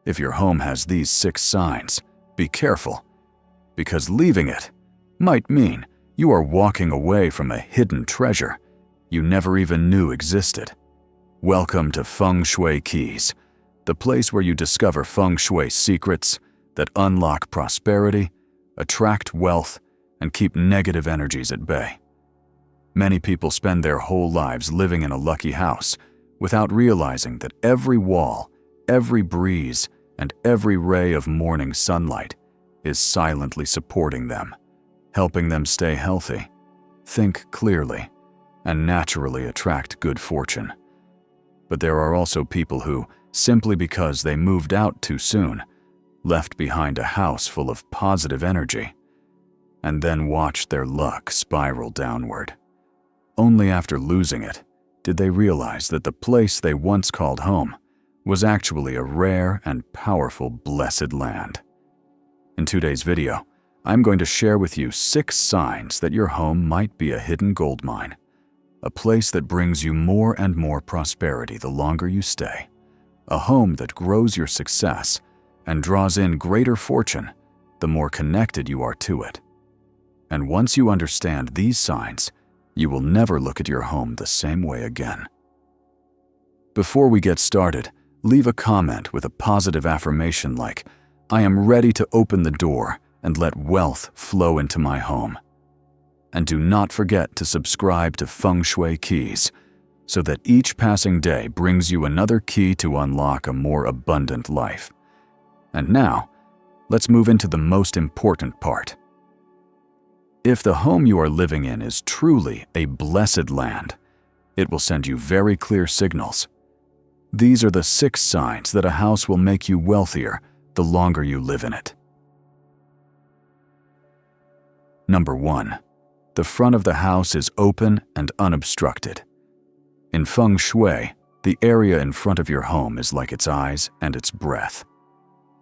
If your home has these 6 signs, be careful, because leaving it might mean you are walking away from a hidden treasure you never even knew existed. Welcome to Feng Shui Keys, the place where you discover Feng Shui secrets that unlock prosperity, attract wealth, and keep negative energies at bay. Many people spend their whole lives living in a lucky house without realizing that every wall, every breeze, and every ray of morning sunlight is silently supporting them, helping them stay healthy, think clearly, and naturally attract good fortune. But there are also people who, simply because they moved out too soon, left behind a house full of positive energy, and then watched their luck spiral downward. Only after losing it did they realize that the place they once called home was actually a rare and powerful blessed land. In today's video, I'm going to share with you 6 signs that your home might be a hidden gold mine, a place that brings you more and more prosperity the longer you stay, a home that grows your success and draws in greater fortune the more connected you are to it. And once you understand these signs, you will never look at your home the same way again. Before we get started, leave a comment with a positive affirmation like, "I am ready to open the door and let wealth flow into my home." And do not forget to subscribe to Feng Shui Keys so that each passing day brings you another key to unlock a more abundant life. And now, let's move into the most important part. If the home you are living in is truly a blessed land, it will send you very clear signals. These are the 6 signs that a house will make you wealthier the longer you live in it. Number 1. The front of the house is open and unobstructed. In Feng Shui, the area in front of your home is like its eyes and its breath.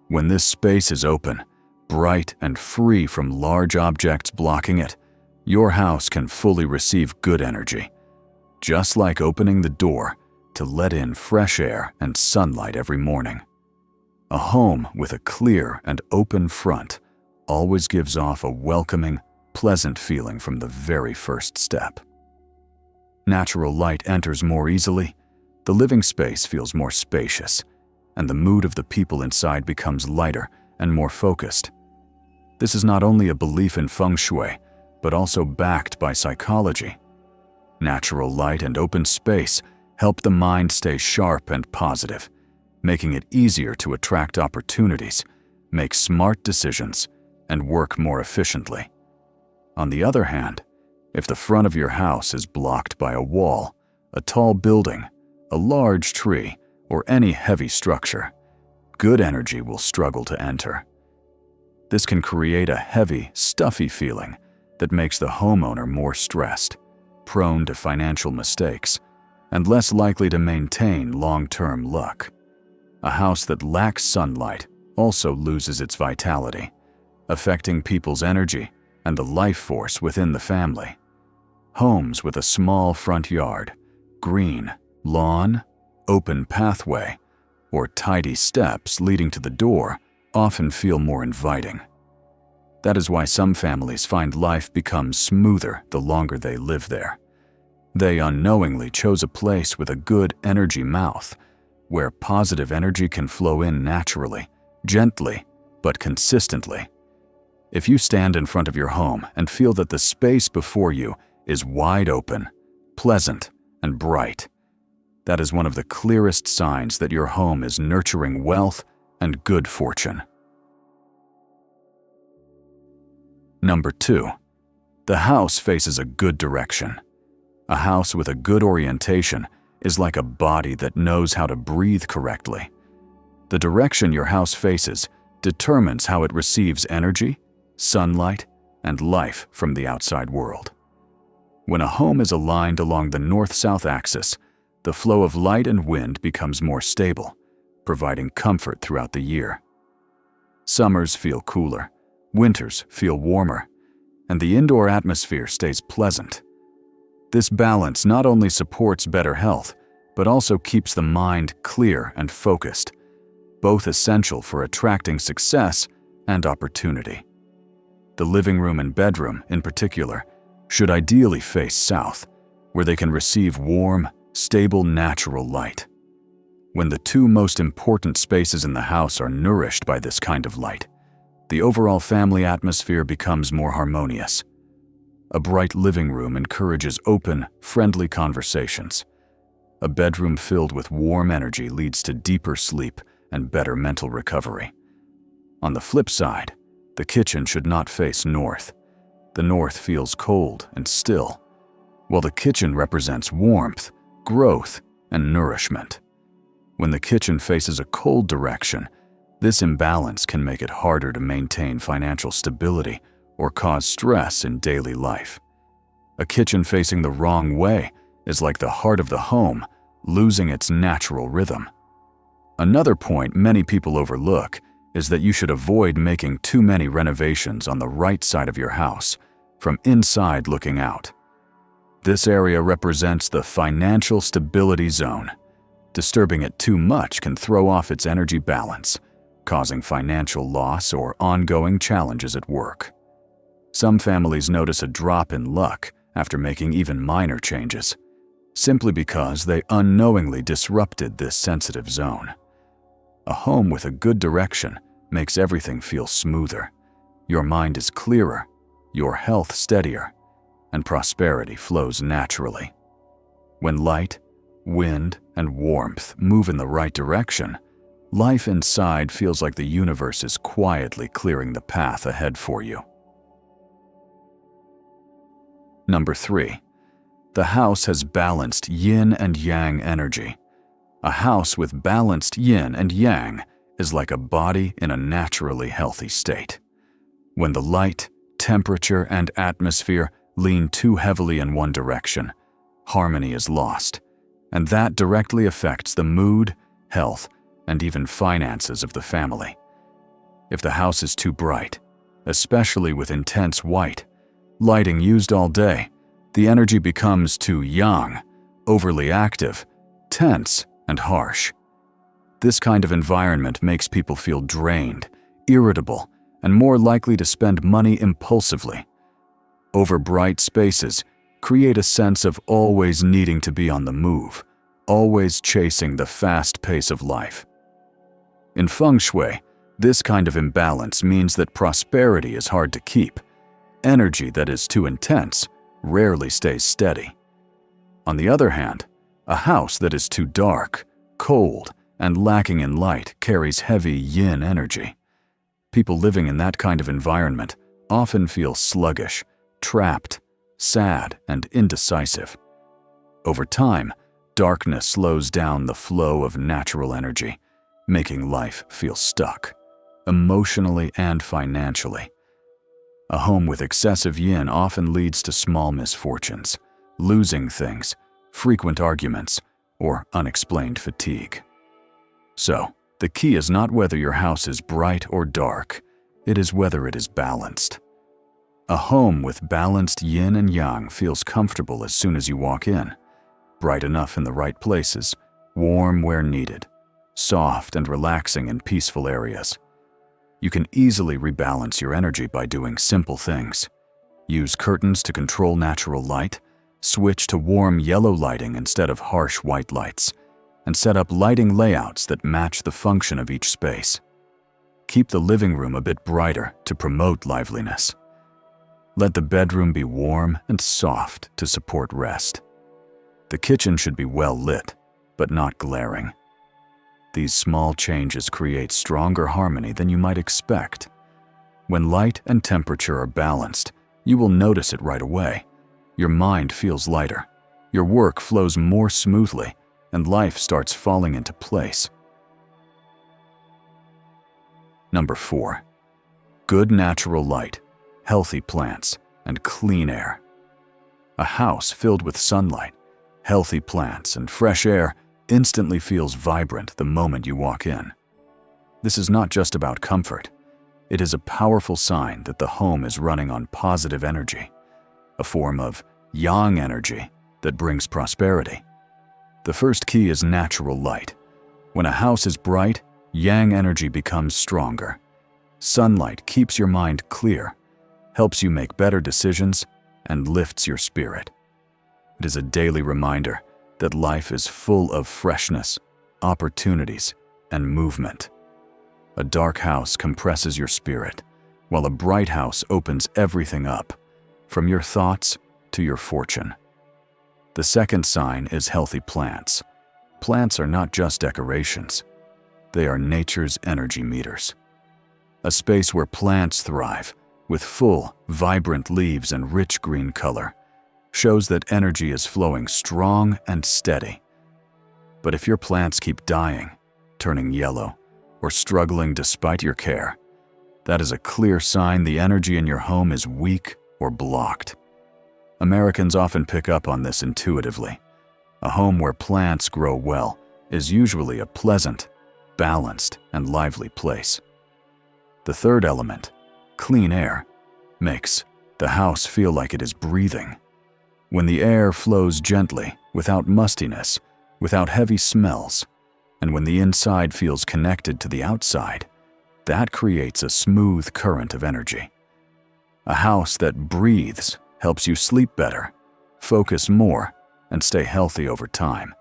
When this space is open, bright and free from large objects blocking it, your house can fully receive good energy, just like opening the door to let in fresh air and sunlight every morning. A home with a clear and open front always gives off a welcoming, pleasant feeling from the very first step. Natural light enters more easily, the living space feels more spacious, and the mood of the people inside becomes lighter and more focused. This is not only a belief in Feng Shui, but also backed by psychology. Natural light and open space help the mind stay sharp and positive, making it easier to attract opportunities, make smart decisions, and work more efficiently. On the other hand, if the front of your house is blocked by a wall, a tall building, a large tree, or any heavy structure, good energy will struggle to enter. This can create a heavy, stuffy feeling that makes the homeowner more stressed, prone to financial mistakes, and less likely to maintain long-term luck. A house that lacks sunlight also loses its vitality, affecting people's energy and the life force within the family. Homes with a small front yard, green, lawn, open pathway, or tidy steps leading to the door often feel more inviting. That is why some families find life becomes smoother the longer they live there. They unknowingly chose a place with a good energy mouth, where positive energy can flow in naturally, gently, but consistently. If you stand in front of your home and feel that the space before you is wide open, pleasant, and bright, that is one of the clearest signs that your home is nurturing wealth and good fortune. Number 2. The house faces a good direction. A house with a good orientation is like a body that knows how to breathe correctly. The direction your house faces determines how it receives energy, sunlight, and life from the outside world. When a home is aligned along the north-south axis, the flow of light and wind becomes more stable, providing comfort throughout the year. Summers feel cooler, winters feel warmer, and the indoor atmosphere stays pleasant. This balance not only supports better health, but also keeps the mind clear and focused. both essential for attracting success and opportunity. The living room and bedroom, in particular, should ideally face south, where they can receive warm, stable, natural light. When the two most important spaces in the house are nourished by this kind of light, the overall family atmosphere becomes more harmonious. A bright living room encourages open, friendly conversations. A bedroom filled with warm energy leads to deeper sleep and better mental recovery. On the flip side, the kitchen should not face north. The north feels cold and still, while the kitchen represents warmth, growth, and nourishment. When the kitchen faces a cold direction, this imbalance can make it harder to maintain financial stability or cause stress in daily life. A kitchen facing the wrong way is like the heart of the home, losing its natural rhythm. Another point many people overlook is that you should avoid making too many renovations on the right side of your house, from inside looking out. This area represents the financial stability zone. Disturbing it too much can throw off its energy balance, causing financial loss or ongoing challenges at work. Some families notice a drop in luck after making even minor changes, simply because they unknowingly disrupted this sensitive zone. A home with a good direction makes everything feel smoother. Your mind is clearer, your health steadier, and prosperity flows naturally. When light, wind, and warmth move in the right direction, life inside feels like the universe is quietly clearing the path ahead for you. Number 3. The house has balanced yin and yang energy. A house with balanced yin and yang is like a body in a naturally healthy state. When the light, temperature, and atmosphere lean too heavily in one direction, harmony is lost, and that directly affects the mood, health, and even finances of the family. If the house is too bright, especially with intense white lighting used all day, the energy becomes too yang, overly active, tense, and harsh. This kind of environment makes people feel drained, irritable, and more likely to spend money impulsively. Overbright spaces create a sense of always needing to be on the move, always chasing the fast pace of life. In Feng Shui, this kind of imbalance means that prosperity is hard to keep. Energy that is too intense rarely stays steady. On the other hand, a house that is too dark, cold, and lacking in light carries heavy yin energy. People living in that kind of environment often feel sluggish, trapped, sad, and indecisive. Over time, darkness slows down the flow of natural energy, making life feel stuck, emotionally and financially. A home with excessive yin often leads to small misfortunes, losing things, frequent arguments, or unexplained fatigue. So, the key is not whether your house is bright or dark, it is whether it is balanced. A home with balanced yin and yang feels comfortable as soon as you walk in, bright enough in the right places, warm where needed, soft and relaxing in peaceful areas. You can easily rebalance your energy by doing simple things. Use curtains to control natural light, switch to warm yellow lighting instead of harsh white lights, and set up lighting layouts that match the function of each space. Keep the living room a bit brighter to promote liveliness. Let the bedroom be warm and soft to support rest. The kitchen should be well lit, but not glaring. These small changes create stronger harmony than you might expect. When light and temperature are balanced, you will notice it right away. Your mind feels lighter, your work flows more smoothly, and life starts falling into place. Number 4. Good natural light, healthy plants, and clean air. A house filled with sunlight, healthy plants, and fresh air instantly feels vibrant the moment you walk in. This is not just about comfort. It is a powerful sign that the home is running on positive energy, a form of yang energy that brings prosperity. The first key is natural light. When a house is bright, yang energy becomes stronger. Sunlight keeps your mind clear, helps you make better decisions, and lifts your spirit. It is a daily reminder that life is full of freshness, opportunities, and movement. A dark house compresses your spirit, while a bright house opens everything up, from your thoughts to your fortune. The second sign is healthy plants. Plants are not just decorations. They are nature's energy meters. A space where plants thrive, with full, vibrant leaves and rich green color, shows that energy is flowing strong and steady. But if your plants keep dying, turning yellow, or struggling despite your care, that is a clear sign the energy in your home is weak or blocked. Americans often pick up on this intuitively. A home where plants grow well is usually a pleasant, balanced, and lively place. The third element, clean air, makes the house feel like it is breathing. When the air flows gently, without mustiness, without heavy smells, and when the inside feels connected to the outside, that creates a smooth current of energy. A house that breathes helps you sleep better, focus more, and stay healthy over time.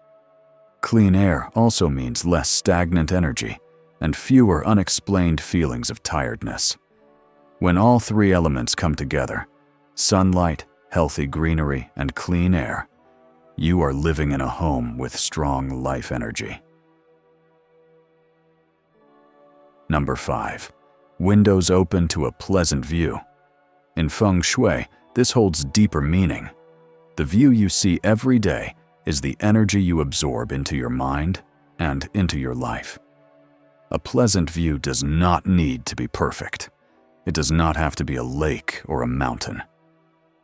Clean air also means less stagnant energy and fewer unexplained feelings of tiredness. When all three elements come together, sunlight, healthy greenery, and clean air, you are living in a home with strong life energy. Number 5. Windows open to a pleasant view. In Feng Shui, this holds deeper meaning. The view you see every day is the energy you absorb into your mind and into your life. A pleasant view does not need to be perfect. It does not have to be a lake or a mountain.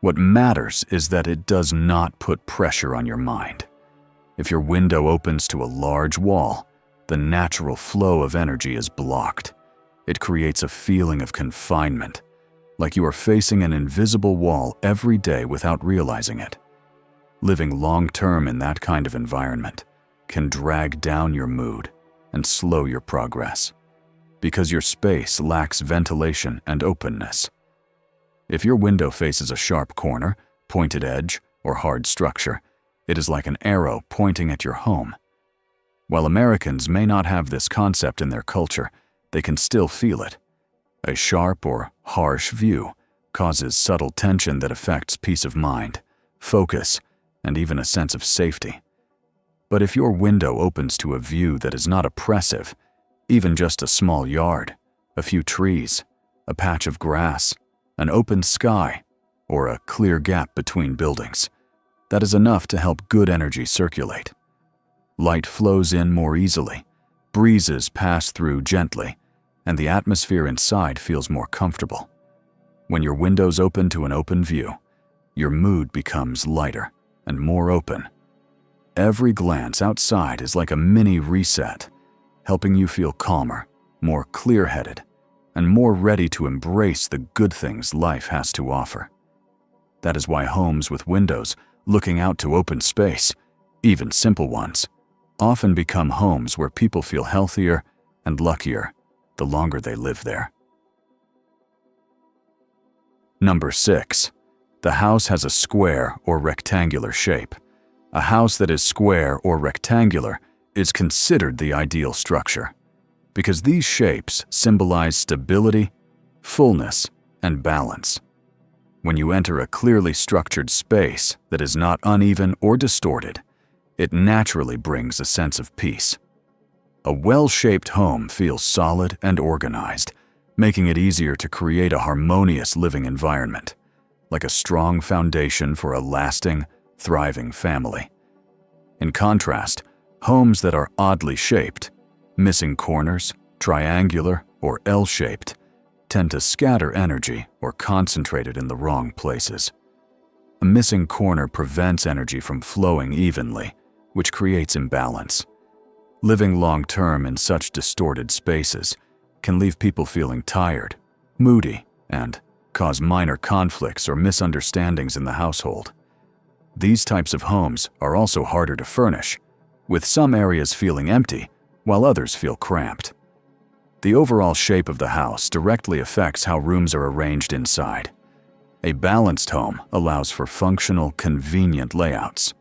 What matters is that it does not put pressure on your mind. If your window opens to a large wall, the natural flow of energy is blocked. It creates a feeling of confinement, like you are facing an invisible wall every day without realizing it. Living long-term in that kind of environment can drag down your mood and slow your progress, because your space lacks ventilation and openness. If your window faces a sharp corner, pointed edge, or hard structure, it is like an arrow pointing at your home. While Americans may not have this concept in their culture, they can still feel it. A sharp or harsh view causes subtle tension that affects peace of mind, focus, and even a sense of safety. But if your window opens to a view that is not oppressive, even just a small yard, a few trees, a patch of grass, an open sky, or a clear gap between buildings, that is enough to help good energy circulate. Light flows in more easily, breezes pass through gently, and the atmosphere inside feels more comfortable. When your windows open to an open view, your mood becomes lighter and more open. Every glance outside is like a mini reset, helping you feel calmer, more clear-headed, and more ready to embrace the good things life has to offer. That is why homes with windows looking out to open space, even simple ones, often become homes where people feel healthier and luckier the longer they live there. Number 6. The house has a square or rectangular shape. A house that is square or rectangular is considered the ideal structure, because these shapes symbolize stability, fullness, and balance. When you enter a clearly structured space that is not uneven or distorted, it naturally brings a sense of peace. A well-shaped home feels solid and organized, making it easier to create a harmonious living environment, like a strong foundation for a lasting, thriving family. In contrast, homes that are oddly shaped, missing corners, triangular, or L-shaped, tend to scatter energy or concentrate it in the wrong places. A missing corner prevents energy from flowing evenly, which creates imbalance. Living long-term in such distorted spaces can leave people feeling tired, moody, and cause minor conflicts or misunderstandings in the household. These types of homes are also harder to furnish, with some areas feeling empty while others feel cramped. The overall shape of the house directly affects how rooms are arranged inside. A balanced home allows for functional, convenient layouts,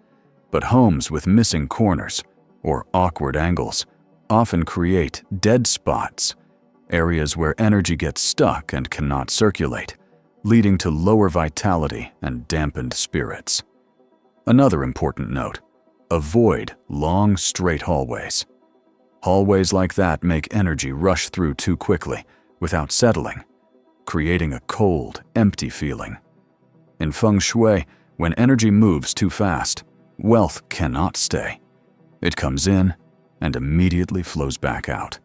but homes with missing corners or awkward angles often create dead spots, areas where energy gets stuck and cannot circulate, leading to lower vitality and dampened spirits. Another important note: avoid long, straight hallways. Hallways like that make energy rush through too quickly without settling, creating a cold, empty feeling. In Feng Shui, when energy moves too fast, wealth cannot stay. It comes in and immediately flows back out.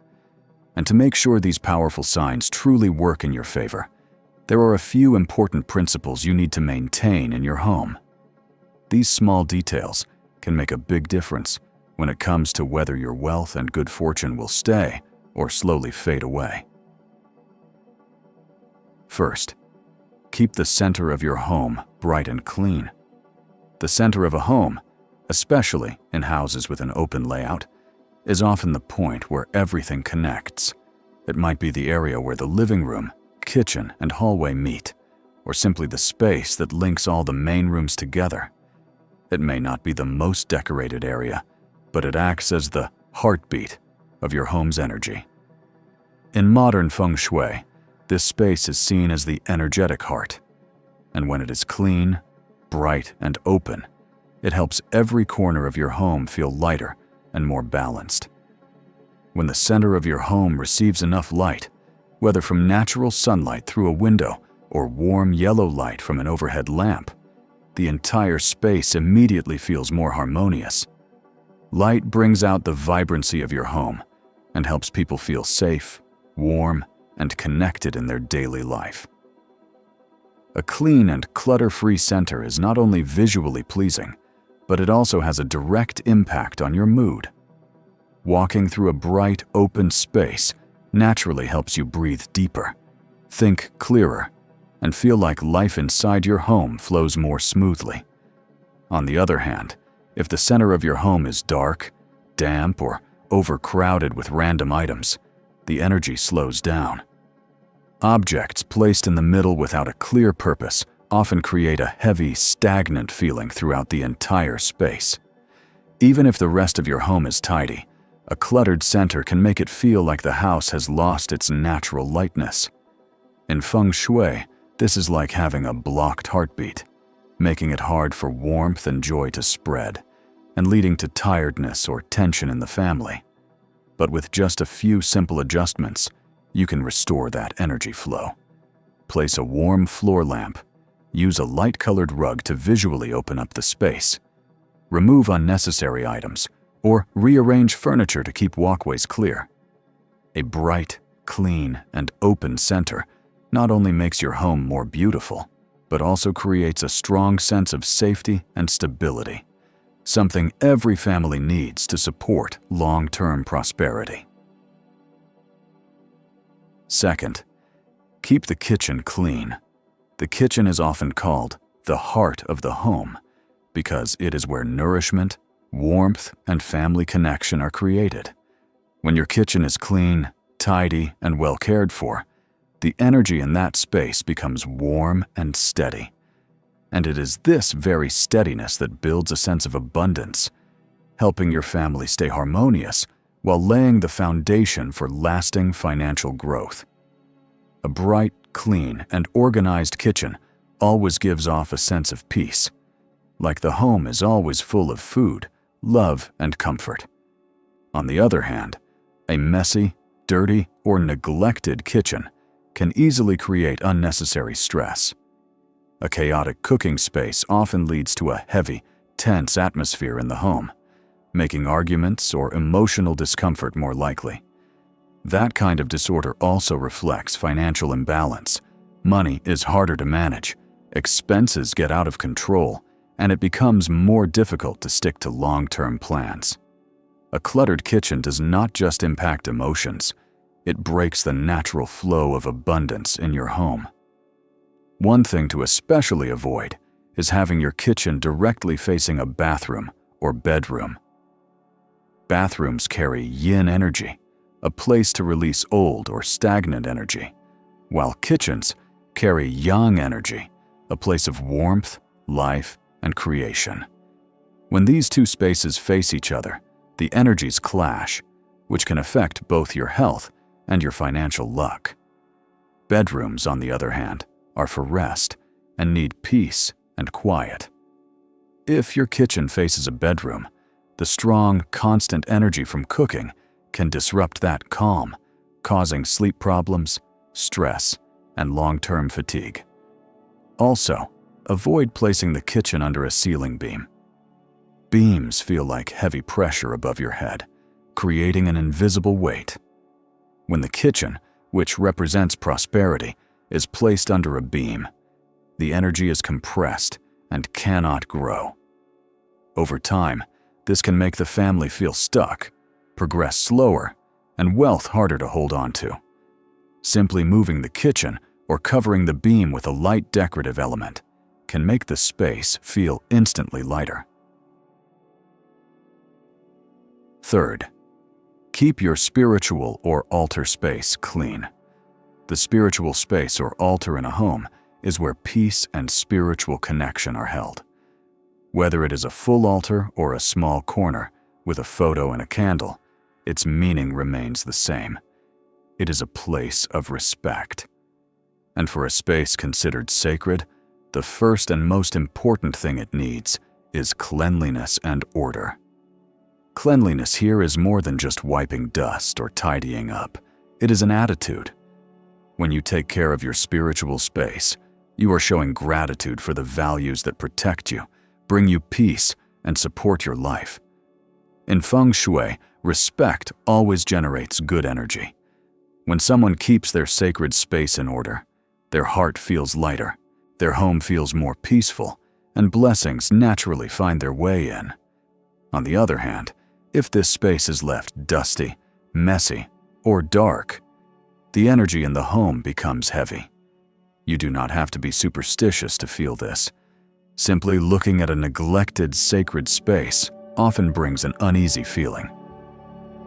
And to make sure these powerful signs truly work in your favor, there are a few important principles you need to maintain in your home. These small details can make a big difference when it comes to whether your wealth and good fortune will stay or slowly fade away. First, keep the center of your home bright and clean. The center of a home, especially in houses with an open layout, is often the point where everything connects. It might be the area where the living room, kitchen, and hallway meet, or simply the space that links all the main rooms together. It may not be the most decorated area, but it acts as the heartbeat of your home's energy. In modern Feng Shui, this space is seen as the energetic heart, and when it is clean, bright, and open, it helps every corner of your home feel lighter and more balanced. When the center of your home receives enough light, whether from natural sunlight through a window or warm yellow light from an overhead lamp, the entire space immediately feels more harmonious. Light brings out the vibrancy of your home and helps people feel safe, warm, and connected in their daily life. A clean and clutter-free center is not only visually pleasing, but it also has a direct impact on your mood. Walking through a bright, open space naturally helps you breathe deeper, think clearer, and feel like life inside your home flows more smoothly. On the other hand, if the center of your home is dark, damp, or overcrowded with random items, the energy slows down. Objects placed in the middle without a clear purpose often create a heavy, stagnant feeling throughout the entire space. Even if the rest of your home is tidy, a cluttered center can make it feel like the house has lost its natural lightness. In Feng Shui, this is like having a blocked heartbeat, making it hard for warmth and joy to spread, and leading to tiredness or tension in the family. But with just a few simple adjustments, you can restore that energy flow. Place a warm floor lamp. Use a light-colored rug to visually open up the space. Remove unnecessary items, or rearrange furniture to keep walkways clear. A bright, clean, and open center not only makes your home more beautiful, but also creates a strong sense of safety and stability, something every family needs to support long-term prosperity. Second, keep the kitchen clean. The kitchen is often called the heart of the home because it is where nourishment, warmth, and family connection are created. When your kitchen is clean, tidy, and well cared for, the energy in that space becomes warm and steady. And it is this very steadiness that builds a sense of abundance, helping your family stay harmonious while laying the foundation for lasting financial growth. A bright, clean, and organized kitchen always gives off a sense of peace, like the home is always full of food, love, and comfort. On the other hand, a messy, dirty, or neglected kitchen can easily create unnecessary stress. A chaotic cooking space often leads to a heavy, tense atmosphere in the home, making arguments or emotional discomfort more likely. That kind of disorder also reflects financial imbalance. Money is harder to manage, expenses get out of control, and it becomes more difficult to stick to long-term plans. A cluttered kitchen does not just impact emotions, it breaks the natural flow of abundance in your home. One thing to especially avoid is having your kitchen directly facing a bathroom or bedroom. Bathrooms carry yin energy, a place to release old or stagnant energy, while kitchens carry yang energy, a place of warmth, life, and creation. When these two spaces face each other, the energies clash, which can affect both your health and your financial luck. Bedrooms, on the other hand, are for rest and need peace and quiet. If your kitchen faces a bedroom, the strong, constant energy from cooking can disrupt that calm, causing sleep problems, stress, and long-term fatigue. Also, avoid placing the kitchen under a ceiling beam. Beams feel like heavy pressure above your head, creating an invisible weight. When the kitchen, which represents prosperity, is placed under a beam, the energy is compressed and cannot grow. Over time, this can make the family feel stuck, progress slower, and wealth harder to hold on to. Simply moving the kitchen or covering the beam with a light decorative element can make the space feel instantly lighter. Third, keep your spiritual or altar space clean. The spiritual space or altar in a home is where peace and spiritual connection are held. Whether it is a full altar or a small corner with a photo and a candle, its meaning remains the same. It is a place of respect. And for a space considered sacred, the first and most important thing it needs is cleanliness and order. Cleanliness here is more than just wiping dust or tidying up. It is an attitude. When you take care of your spiritual space, you are showing gratitude for the values that protect you, bring you peace, and support your life. In Feng Shui, respect always generates good energy. When someone keeps their sacred space in order, their heart feels lighter, their home feels more peaceful, and blessings naturally find their way in. On the other hand, if this space is left dusty, messy, or dark, the energy in the home becomes heavy. You do not have to be superstitious to feel this. Simply looking at a neglected sacred space often brings an uneasy feeling.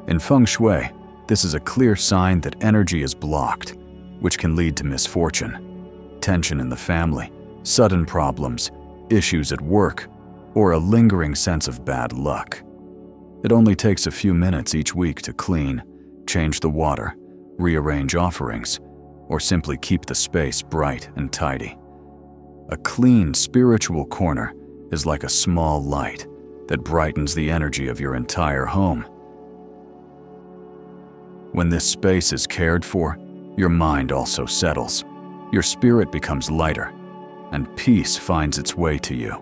In Feng Shui, this is a clear sign that energy is blocked, which can lead to misfortune, tension in the family, sudden problems, issues at work, or a lingering sense of bad luck. It only takes a few minutes each week to clean, change the water, rearrange offerings, or simply keep the space bright and tidy. A clean spiritual corner is like a small light that brightens the energy of your entire home. When this space is cared for, your mind also settles, your spirit becomes lighter, and peace finds its way to you.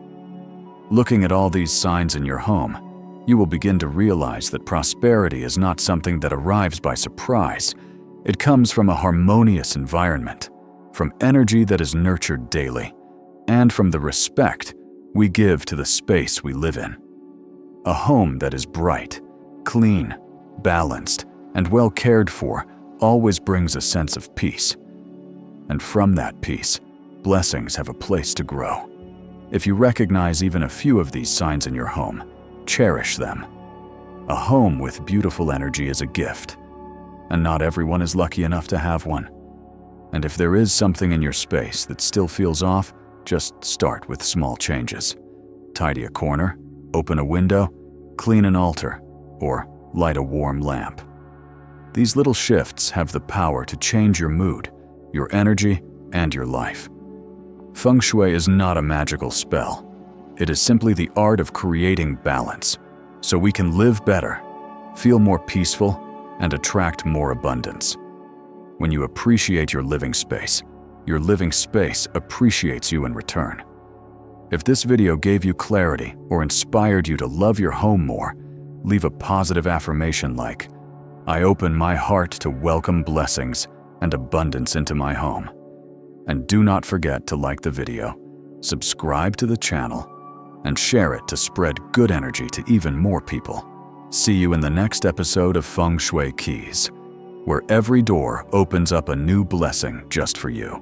Looking at all these signs in your home, you will begin to realize that prosperity is not something that arrives by surprise. It comes from a harmonious environment, from energy that is nurtured daily, and from the respect we give to the space we live in. A home that is bright, clean, balanced, and well cared for always brings a sense of peace. And from that peace, blessings have a place to grow. If you recognize even a few of these signs in your home, cherish them. A home with beautiful energy is a gift, and not everyone is lucky enough to have one. And if there is something in your space that still feels off, just start with small changes. Tidy a corner, open a window, clean an altar, or light a warm lamp. These little shifts have the power to change your mood, your energy, and your life. Feng Shui is not a magical spell. It is simply the art of creating balance, so we can live better, feel more peaceful, and attract more abundance. When you appreciate your living space appreciates you in return. If this video gave you clarity or inspired you to love your home more, leave a positive affirmation like, "I open my heart to welcome blessings and abundance into my home." And do not forget to like the video, subscribe to the channel, and share it to spread good energy to even more people. See you in the next episode of Feng Shui Keys, where every door opens up a new blessing just for you.